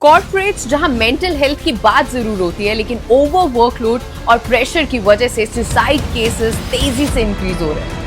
Corporates जहां mental health की बात जरूर होती है, लेकिन ओवर वर्कलोड और प्रेशर की वजह से सुसाइड केसेस तेजी से इंक्रीज हो रहे हैं।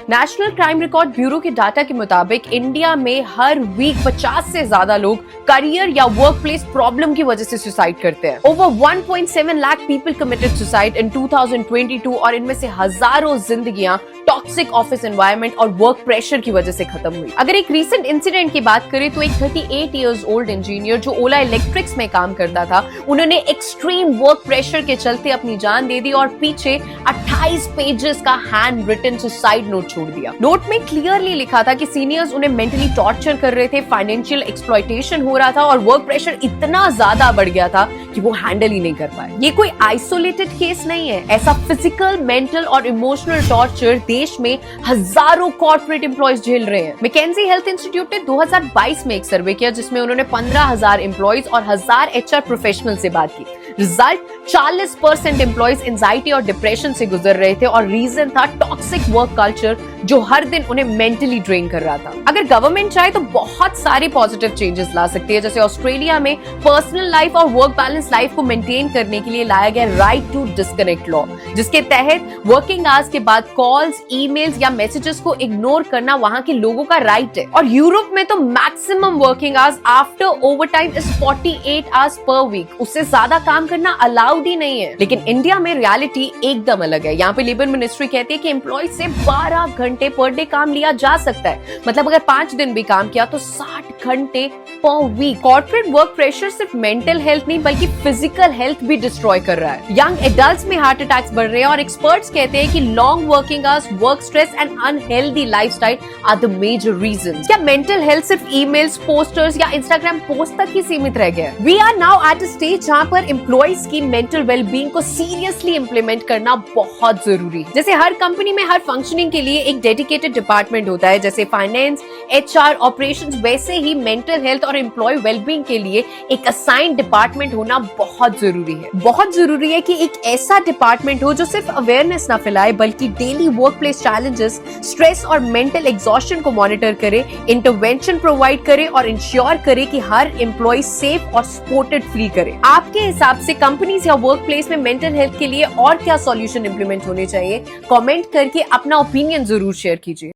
नेशनल क्राइम रिकॉर्ड ब्यूरो के डाटा के मुताबिक इंडिया में हर वीक 50 से ज्यादा लोग करियर या वर्क प्लेस प्रॉब्लम की वजह से सुसाइड करते हैं। Over 1.7 lakh people committed suicide in 2022 और इनमें से हजारों जिंदगियां टॉक्सिक ऑफिस एनवायरनमेंट और वर्क प्रेशर की वजह से खत्म हुई। अगर एक रीसेंट इंसिडेंट की बात करें तो एक 38 इयर्स ओल्ड इंजीनियर जो ओला इलेक्ट्रिक्स में काम करता था, उन्होंने एक्सट्रीम वर्क प्रेशर के चलते अपनी जान दे दी और पीछे 28 पेजेस का हैंड रिटन सुसाइड नोट छोड़ दिया। नोट में क्लियरली लिखा था कि सीनियर्स उन्हें मेंटली टॉर्चर कर रहे थे, फाइनेंशियल एक्सप्लॉयटेशन हो रहा था और वर्क प्रेशर इतना ज्यादा बढ़ गया था कि वो हैंडल ही नहीं कर पाए। ये कोई आइसोलेटेड केस नहीं है, ऐसा फिजिकल, मेंटल और इमोशनल टॉर्चर देश में हजारों कॉर्पोरेट एम्प्लॉयज झेल रहे हैं। मैकेंजी हेल्थ इंस्टीट्यूट ने 2022 में एक सर्वे किया जिसमें उन्होंने 15,000 एम्प्लॉयज और 1000 एचआर प्रोफेशनल से बात की। रिजल्ट 40% एम्प्लॉयज एंजाइटी और डिप्रेशन से गुजर रहे थे और रीजन था टॉक्सिक वर्क कल्चर जो हर दिन उन्हें मेंटली ड्रेन कर रहा था। अगर गवर्नमेंट चाहे तो बहुत सारे पॉजिटिव चेंजेस ला सकती है, जैसे ऑस्ट्रेलिया में पर्सनल लाइफ और वर्क बैलेंस लाइफ को मेंटेन करने के लिए लाया गया राइट टू डिस्कनेक्ट लॉ, जिसके तहत वर्किंग आवर्स के बाद कॉल्स, ईमेल्स या मैसेजेस को इग्नोर करना वहां के लोगों का राइट है। और यूरोप में तो maximum working hours after overtime is 48 hours per week, उससे ज्यादा काम करना अलाउड ही नहीं है। लेकिन इंडिया में रियलिटी एकदम अलग है। यहाँ पे लेबर मिनिस्ट्री कहती है कि एम्प्लॉय से 12 घंटे पर डे काम लिया जा सकता है, मतलब अगर 5 दिन भी काम किया तो 60 घंटे per week. Corporate work pressure सिर्फ मेंटल हेल्थ नहीं बल्कि फिजिकल हेल्थ भी डिस्ट्रॉय कर रहा है। यंग एडल्ट्स में हार्ट अटैक्स बढ़ रहे हैं और एक्सपर्ट्स कहते हैं कि long working hours, work stress and unhealthy lifestyle are the major reasons. क्या मेंटल हेल्थ सिर्फ ईमेल्स, पोस्टर्स या इंस्टाग्राम पोस्ट तक ही सीमित रह गया? We are now at a stage जहां पर एम्प्लॉइज की मेंटल वेलबींग को सीरियसली इंप्लीमेंट करना बहुत जरूरी है। जैसे हर कंपनी में हर फंक्शनिंग के लिए एक डेडिकेटेड डिपार्टमेंट होता है, जैसे फाइनेंस, एचआर, ऑपरेशंस, वैसे ही मेंटल हेल्थ और एम्प्लॉय वेलबींग के लिए एक असाइंड डिपार्टमेंट होना बहुत जरूरी है। बहुत जरूरी है कि एक ऐसा डिपार्टमेंट हो जो सिर्फ अवेयरनेस ना फैलाए बल्कि daily work place challenges, stress और मेंटल एग्जॉस्शन को मॉनिटर करे, इंटरवेंशन प्रोवाइड करे और इंश्योर करे कि हर एम्प्लॉय सेफ और सपोर्टेड फील करे। आपके हिसाब से कंपनीज या वर्क प्लेस में मेंटल हेल्थ के लिए और क्या सॉल्यूशन इंप्लीमेंट होने चाहिए? कमेंट करके अपना ओपिनियन जरूर शेयर कीजिए।